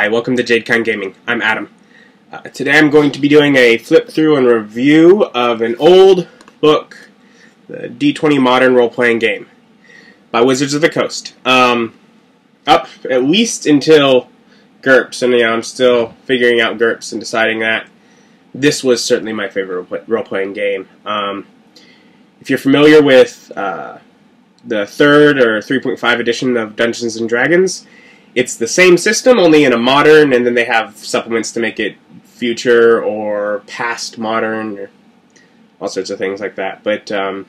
Hi, welcome to JadeKind Gaming. I'm Adam. Today I'm going to be doing a flip through and review of an old book, the D20 Modern Role-Playing Game by Wizards of the Coast. Up at least until GURPS, and I'm still figuring out GURPS and deciding that this was certainly my favorite role-playing game. If you're familiar with the 3rd or 3.5 edition of Dungeons & Dragons, it's the same system, only in a modern, and then they have supplements to make it future or past modern, or all sorts of things like that. But you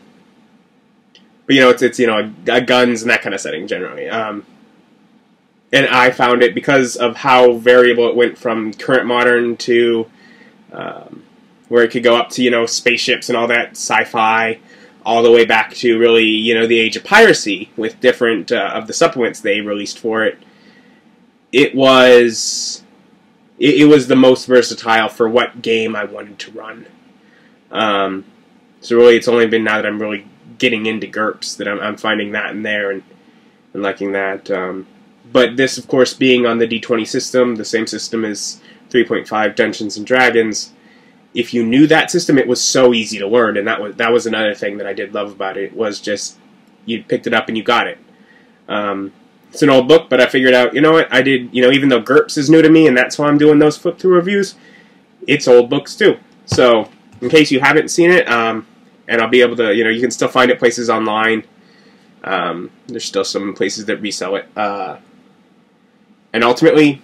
know, it's guns and that kind of setting generally. And I found it, because of how variable it went from current modern to where it could go up to spaceships and all that sci-fi, all the way back to really the age of piracy with different of the supplements they released for it. It was the most versatile for what game I wanted to run. So really, it's only been now that I'm really getting into GURPS that I'm finding that in there and liking that. But this, of course, being on the D20 system, the same system as 3.5 Dungeons & Dragons, if you knew that system, it was so easy to learn, and that was another thing that I did love about it. It was just, you picked it up and you got it. It's an old book, but I figured out, you know what, I did, even though GURPS is new to me, and that's why I'm doing those flip-through reviews, it's old books too. So, in case you haven't seen it, and I'll be able to, you can still find it places online. There's still some places that resell it. And ultimately,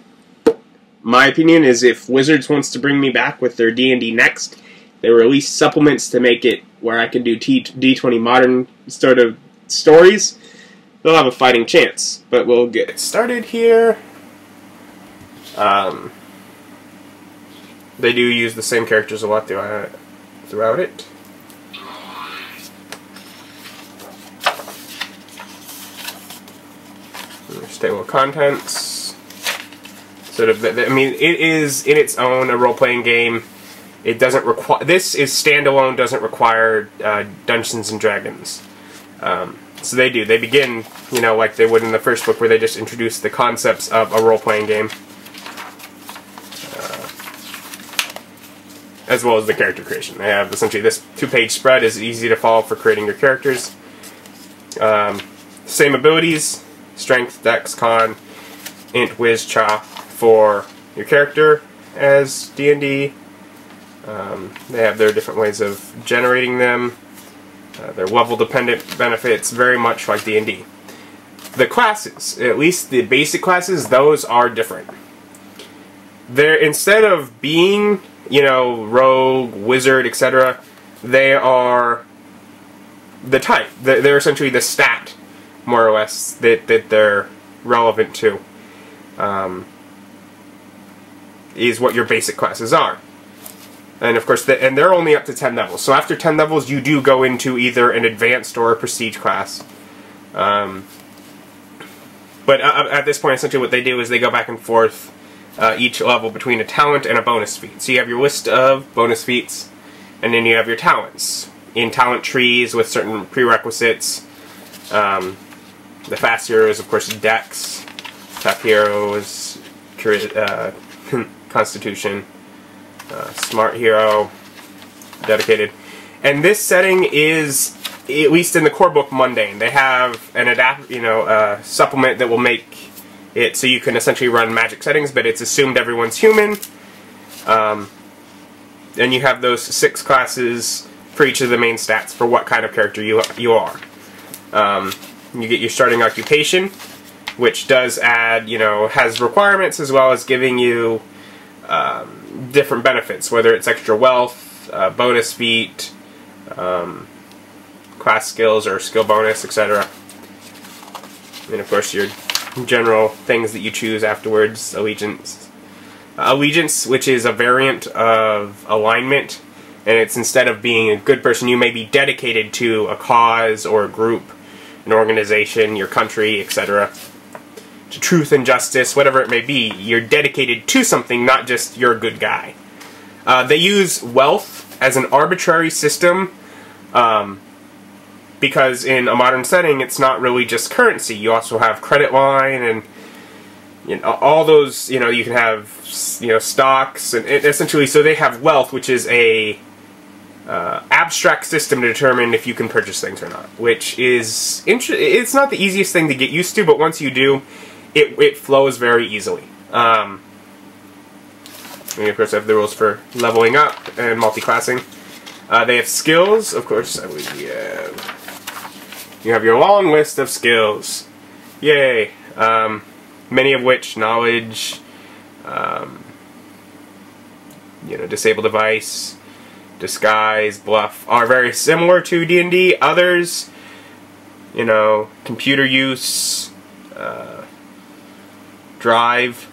my opinion is if Wizards wants to bring me back with their D&D next, they release supplements to make it where I can do D20 Modern sort of stories, they'll have a fighting chance. But we'll get started here. They do use the same characters a lot throughout it. There's table of contents. Sort of, I mean, it is in its own a role-playing game. It doesn't require. This is standalone. Doesn't require Dungeons and Dragons. So they do. They begin, like they would in the first book, where they just introduce the concepts of a role-playing game, as well as the character creation. They have essentially this 2-page spread is easy to follow for creating your characters. Same abilities: Strength, Dex, Con, Int, Wiz, Cha for your character as D&D. They have their different ways of generating them. Their level-dependent benefits, very much like D&D. The classes, at least the basic classes, those are different. They're, instead of being, rogue, wizard, etc., they are the type. They're essentially the stat, more or less, that they're relevant to. Is what your basic classes are. And of course, and they're only up to 10 levels. So after 10 levels, you do go into either an advanced or a prestige class. But at this point, essentially what they do is they go back and forth each level between a talent and a bonus feat. So you have your list of bonus feats, and then you have your talents in talent trees with certain prerequisites. The fast hero is, of course, Dex. Tough hero is Constitution. Smart hero, dedicated. And this setting is, at least in the core book, mundane. They have an supplement that will make it so you can essentially run magic settings, but it's assumed everyone's human. And you have those 6 classes for each of the main stats for what kind of character you are. You get your starting occupation, which does add, has requirements as well as giving you different benefits, whether it's extra wealth, bonus feat, class skills or skill bonus, etc. And of course your general things that you choose afterwards. Allegiance, which is a variant of alignment, and it's, instead of being a good person, you may be dedicated to a cause or a group, an organization, your country, etc. To truth and justice, whatever it may be, you're dedicated to something, not just you're a good guy. They use wealth as an arbitrary system because in a modern setting it's not really just currency. You also have credit line and you know, all those, you know, you can have, you know, stocks, and essentially, so they have wealth, which is a abstract system to determine if you can purchase things or not, which is it's not the easiest thing to get used to, but once you do, it flows very easily. We of course have the rules for leveling up and multi-classing. They have skills, of course. You have your long list of skills. Yay! Many of which, knowledge, you know, disable device, disguise, bluff, are very similar to D&D. Others, you know, computer use, drive.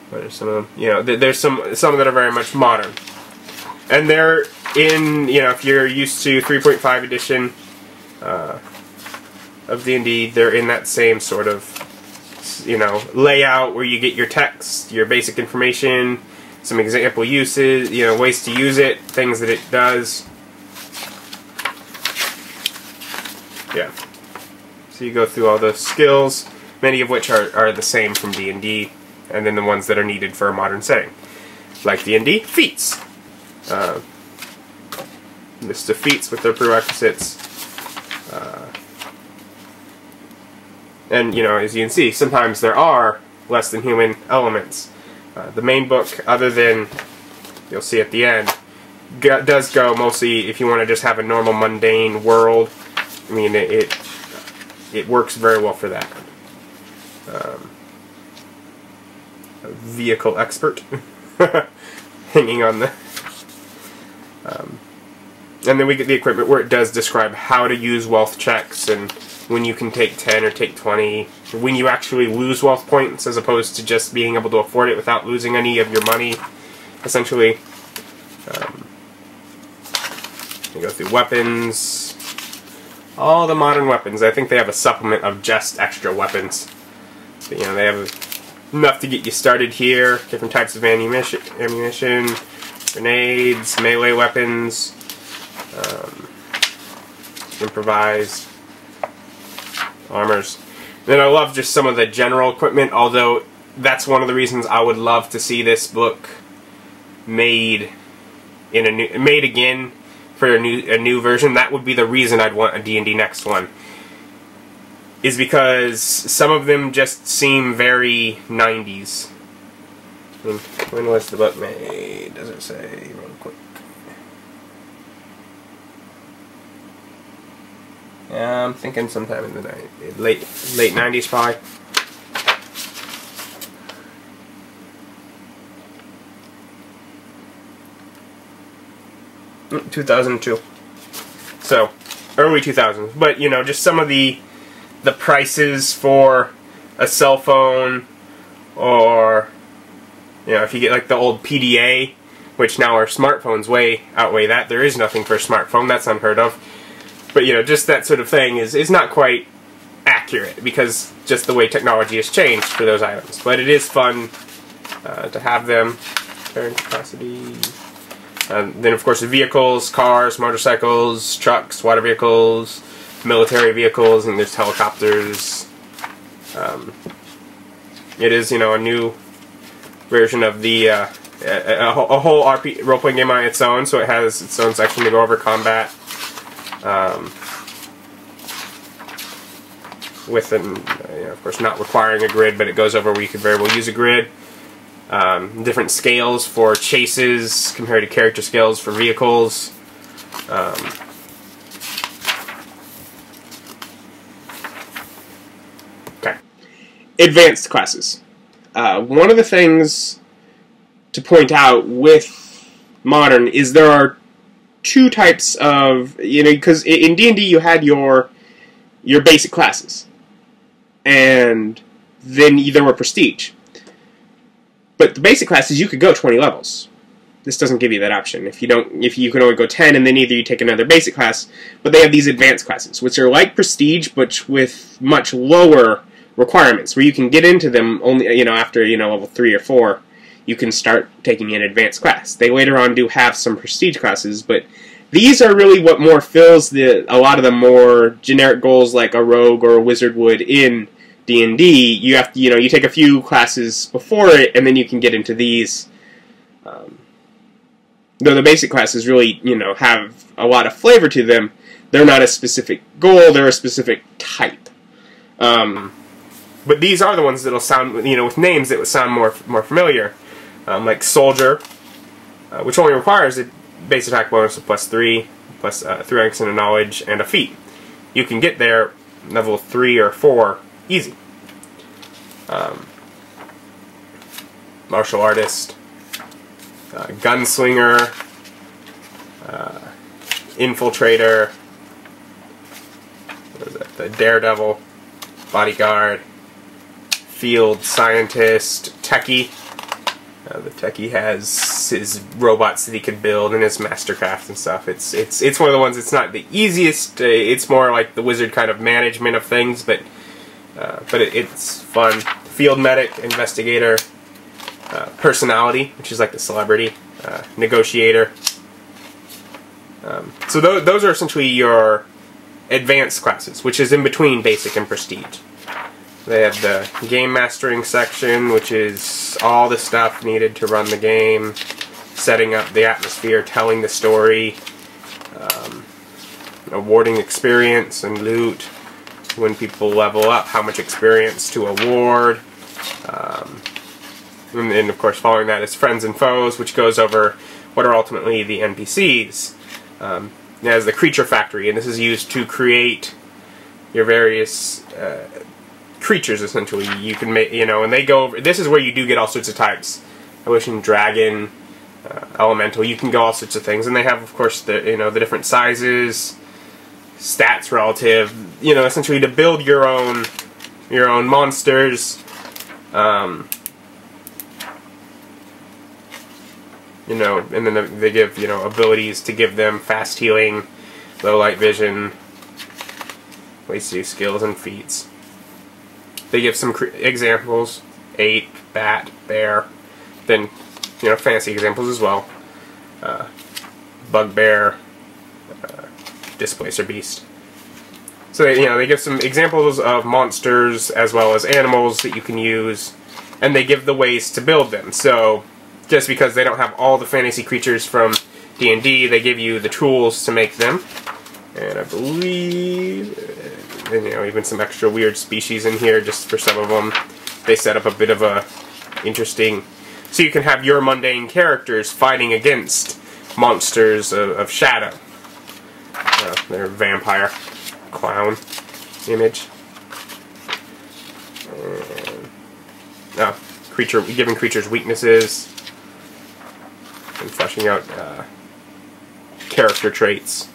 What are some of them? You know, there's some that are very much modern, and they're in, you know, if you're used to 3.5 edition of D&D, they're in that same sort of, you know, layout where you get your text, your basic information, some example uses, you know, ways to use it, things that it does. Yeah. So you go through all those skills, many of which are the same from D&D, and then the ones that are needed for a modern setting. Like D&D, feats. List of feats with their prerequisites. And, you know, as you can see, sometimes there are less than human elements. The main book, other than, you'll see at the end, does go mostly if you want to just have a normal mundane world. I mean, it works very well for that. A vehicle expert hanging on the... and then we get the equipment where it does describe how to use wealth checks and when you can take 10 or take 20, when you actually lose wealth points as opposed to just being able to afford it without losing any of your money, essentially. You go through weapons, all the modern weapons. I think they have a supplement of just extra weapons. But, you know, they have enough to get you started here. Different types of ammunition, grenades, melee weapons, improvised armors. And I love just some of the general equipment, although that's one of the reasons I would love to see this book made again for a new version. That would be the reason I'd want a D&D next one. Is because some of them just seem very 90s. I mean, when was the book made? Does it say real quick? Yeah, I'm thinking sometime in the late 90s probably. Mm, 2002. So, early 2000s. But, you know, just some of the prices for a cell phone, or, you know, if you get like the old PDA, which now our smartphones way outweigh that. There is nothing for a smartphone. That's unheard of. But, you know, just that sort of thing is not quite accurate, because just the way technology has changed for those items. But it is fun to have them. Carrying capacity. Then, of course, the vehicles, cars, motorcycles, trucks, water vehicles, military vehicles, and there's helicopters. It is, you know, a new version of the a whole role-playing game on its own, so it has its own section to go over combat. With an, you know, of course, not requiring a grid, but it goes over where you could very well use a grid. Different scales for chases compared to character scales for vehicles. Okay. Advanced classes. One of the things to point out with Modern is there are two types of, you know, because in D&D you had your basic classes, and then there were prestige. But the basic classes, you could go 20 levels. This doesn't give you that option. If you can only go 10, and then either you take another basic class, but they have these advanced classes, which are like prestige, but with much lower requirements, where you can get into them only, you know, after, you know, level 3 or 4, you can start taking an advanced class. They later on do have some prestige classes, but these are really what more fills a lot of the more generic goals like a rogue or a wizard would in D&D, you have to, you take a few classes before it, and then you can get into these. Though the basic classes really, have a lot of flavor to them, they're not a specific goal, they're a specific type. But these are the ones that'll sound, with names that would sound more familiar. Like Soldier, which only requires a base attack bonus of +3, plus 3 ranks in a knowledge, and a feat. You can get there level 3 or 4 easy. Martial Artist, Gunslinger, Infiltrator, what is that? The Daredevil, Bodyguard, Field Scientist, Techie. The Techie has his robots that he can build and his mastercraft and stuff. It's one of the ones. It's not the easiest. It's more like the wizard kind of management of things, but it's fun. Field Medic, Investigator, Personality, which is like the celebrity, Negotiator. So those are essentially your advanced classes, which is in between basic and prestige. They have the game mastering section, which is all the stuff needed to run the game, setting up the atmosphere, telling the story, awarding experience and loot, when people level up, how much experience to award, and then of course following that is Friends and Foes, which goes over what are ultimately the NPCs. It has the Creature Factory, and this is used to create your various creatures, essentially. You can make, and they go over, this is where you do get all sorts of types. Evolution, Dragon, Elemental, you can go all sorts of things, and they have, of course, the the different sizes, stats relative, essentially to build your own monsters, and then they give, abilities to give them fast healing, low light vision, ways to do skills and feats. They give some examples: ape, bat, bear. Then, fancy examples as well: bugbear, displacer beast. So they give some examples of monsters as well as animals that you can use, and they give the ways to build them. So just because they don't have all the fantasy creatures from D&D, they give you the tools to make them. And I believe, even some extra weird species in here just for some of them. They set up a bit of a interesting, so you can have your mundane characters fighting against monsters of shadow. Their vampire clown image. And, giving creatures weaknesses and fleshing out character traits.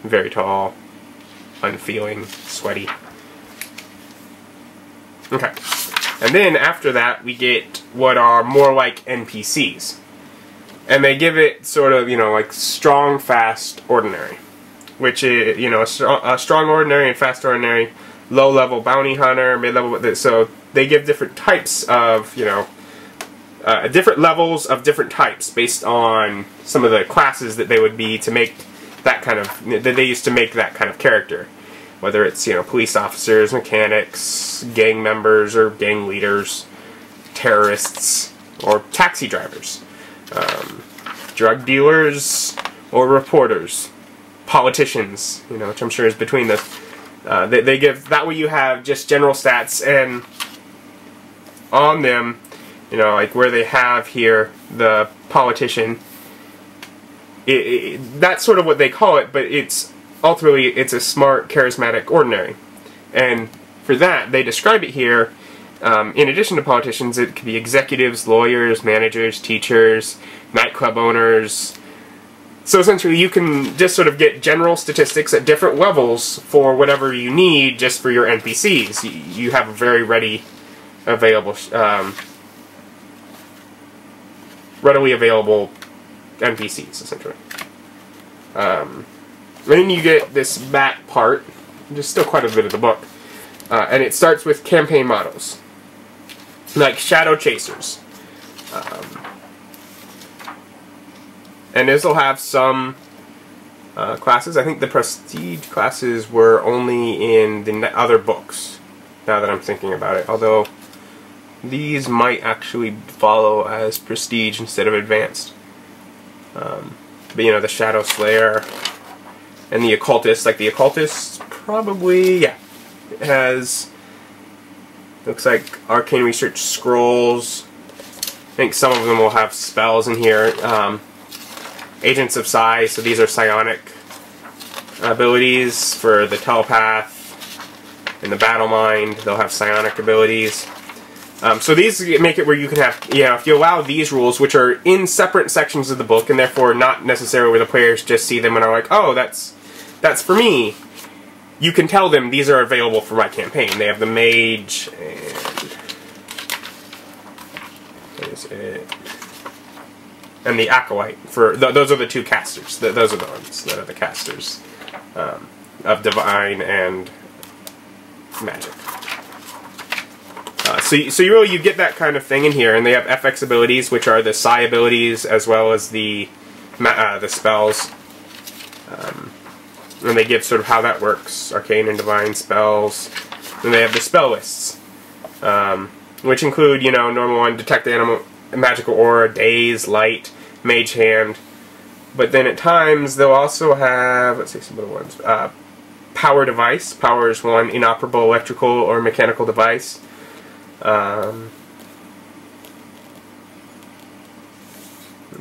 Very tall, unfeeling, sweaty. Okay. And then after that we get what are more like NPCs. And they give it sort of, like strong, fast, ordinary. Which is, a strong ordinary and fast ordinary, low-level bounty hunter, mid-level, so they give different types of, different levels of different types based on some of the classes that they would be to make that kind of, that they used to make that kind of character. Whether it's, police officers, mechanics, gang members or gang leaders, terrorists, or taxi drivers, drug dealers or reporters, politicians, which I'm sure is between the, they give, that way you have just general stats, and on them, like where they have here, the politician, that's sort of what they call it, but ultimately it's a smart, charismatic ordinary. And for that, they describe it here, in addition to politicians, it could be executives, lawyers, managers, teachers, nightclub owners. So essentially you can just sort of get general statistics at different levels for whatever you need just for your NPCs. You have a very readily available NPCs, essentially. And then you get this back part, there's still quite a bit of the book, and it starts with campaign models, like Shadow Chasers. And this will have some classes. I think the prestige classes were only in the other books. now that I'm thinking about it. Although these might actually follow as Prestige instead of Advanced. But you know, the Shadow Slayer and the Occultist, like the Occultist probably, yeah, it has, looks like Arcane Research Scrolls. I think some of them will have spells in here. Agents of Psi, so these are psionic abilities for the Telepath and the Battle Mind. They'll have psionic abilities. So these make it where you can have, if you allow these rules, which are in separate sections of the book, and therefore not necessarily where the players just see them and are like, oh, that's for me. You can tell them these are available for my campaign. They have the Mage and what is it? And the Acolyte. Those are the two casters. Those are the ones that are the casters of Divine and Magic. So you get that kind of thing in here, and they have FX abilities, which are the Psi abilities as well as the spells, and they give sort of how that works: Arcane and Divine spells. Then they have the spell lists, which include normal one: Detect Animal, Magical Aura, Daze, Light, Mage Hand. But then at times they'll also have, let's see some other ones: Power Device. Power is one inoperable electrical or mechanical device. Let's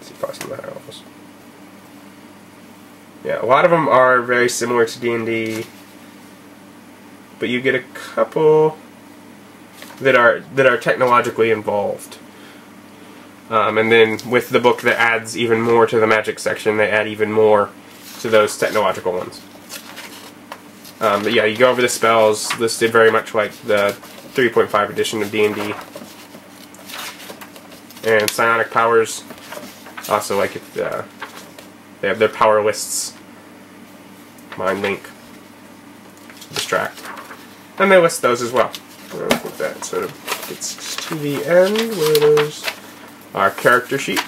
see, possible arrows. Yeah, a lot of them are very similar to D&D, but you get a couple that are technologically involved. And then with the book that adds even more to the magic section, they add even more to those technological ones. But yeah, you go over the spells listed very much like the 3.5 edition of D&D. And psionic powers, also like it, they have their power lists: Mind Link, Distract, and they list those as well. I think that sort of gets to the end where there's our character sheet.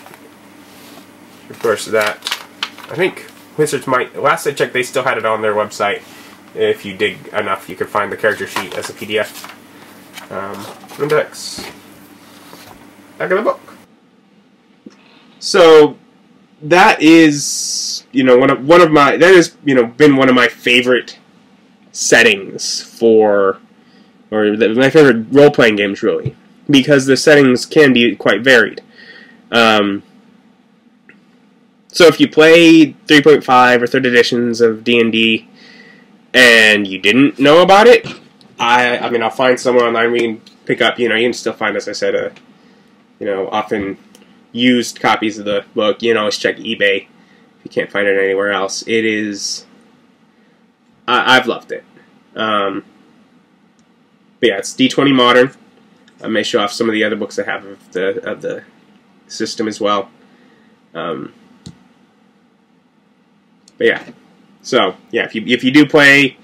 Of course, that I think Wizards might. Last I checked, they still had it on their website. If you dig enough, you could find the character sheet as a PDF. Index. Back of the book. So that is, one of my, that has, been one of my favorite settings for, my favorite role-playing games, really, because the settings can be quite varied. So if you play 3.5 or 3rd editions of D&D and you didn't know about it, I mean, I'll find somewhere online we can pick up. You can still find, as I said, often used copies of the book. Always check eBay if you can't find it anywhere else. It is, I've loved it. But yeah, it's D20 Modern. I may show off some of the other books I have of the system as well. But yeah, so yeah, if you do play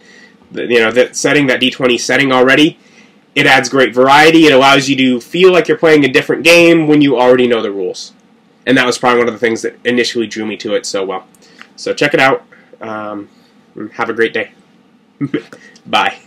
that setting, that D20 setting already, it adds great variety. It allows you to feel like you're playing a different game when you already know the rules. And that was probably one of the things that initially drew me to it so well. So check it out. Have a great day. Bye.